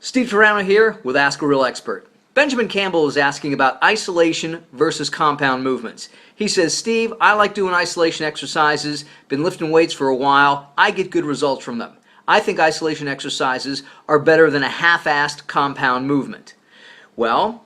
Steve Turano here with Ask a Real Expert. Benjamin Campbell is asking about isolation versus compound movements. He says, Steve, I like doing isolation exercises, been lifting weights for a while, I get good results from them. I think isolation exercises are better than a half-assed compound movement. Well,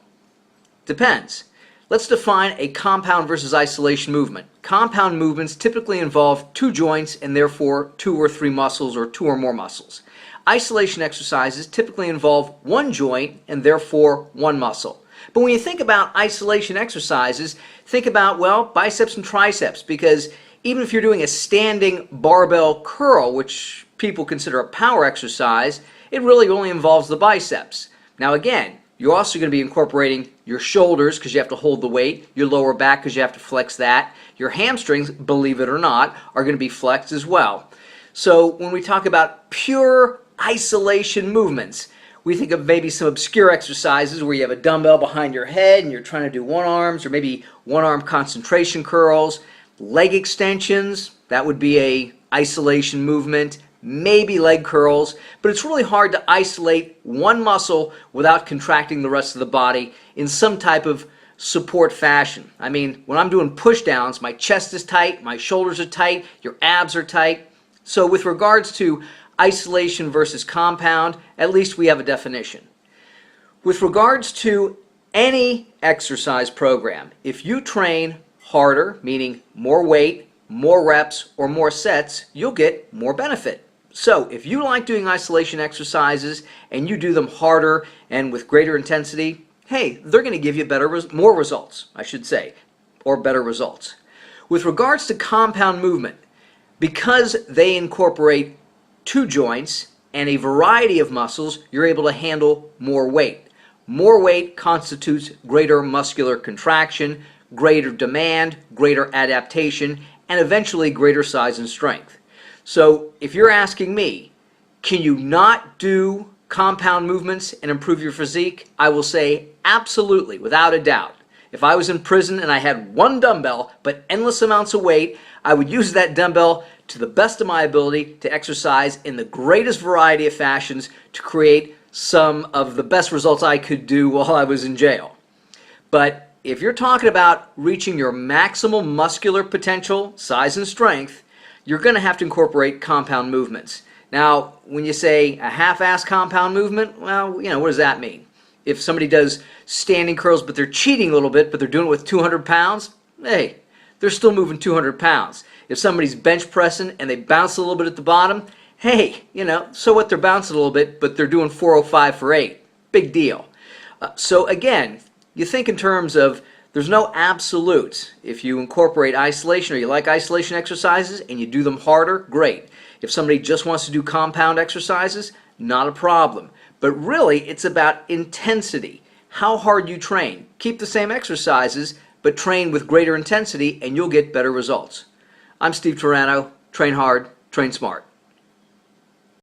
depends. Let's define a compound versus isolation movement. Compound movements typically involve two joints and therefore two or three muscles or two or more muscles. Isolation exercises typically involve one joint and therefore one muscle. But when you think about isolation exercises, think about, well, biceps and triceps, because even if you're doing a standing barbell curl, which people consider a power exercise, it really only involves the biceps. Now again, you're also going to be incorporating your shoulders because you have to hold the weight, your lower back because you have to flex that, your hamstrings, believe it or not, are going to be flexed as well. So when we talk about pure isolation movements, we think of maybe some obscure exercises where you have a dumbbell behind your head and you're trying to do one arms, or maybe one arm concentration curls, leg extensions, that would be a isolation movement, maybe leg curls, but it's really hard to isolate one muscle without contracting the rest of the body in some type of support fashion. I mean, when I'm doing push downs, my chest is tight, my shoulders are tight, your abs are tight. So with regards to isolation versus compound, at least we have a definition. With regards to any exercise program, if you train harder, meaning more weight, more reps, or more sets, you'll get more benefit. So if you like doing isolation exercises and you do them harder and with greater intensity, hey, they're going to give you more results, I should say, or better results. With regards to compound movement, because they incorporate two joints and a variety of muscles, you're able to handle more weight. More weight constitutes greater muscular contraction, greater demand, greater adaptation, and eventually greater size and strength. So if you're asking me, can you not do compound movements and improve your physique? I will say absolutely, without a doubt. If I was in prison and I had one dumbbell but endless amounts of weight, I would use that dumbbell to the best of my ability to exercise in the greatest variety of fashions to create some of the best results I could do while I was in jail. But if you're talking about reaching your maximal muscular potential, size and strength, you're going to have to incorporate compound movements. Now, when you say a half-assed compound movement, well, what does that mean? If somebody does standing curls but they're cheating a little bit, but they're doing it with 200 pounds, hey, they're still moving 200 pounds. If somebody's bench pressing and they bounce a little bit at the bottom, hey, so what, they're bouncing a little bit, but they're doing 405 for 8. Big deal. So again, you think in terms of there's no absolutes. If you incorporate isolation or you like isolation exercises and you do them harder, great. If somebody just wants to do compound exercises, not a problem. But really, it's about intensity, how hard you train. Keep the same exercises, but train with greater intensity and you'll get better results. I'm Steve Turano. Train hard, train smart.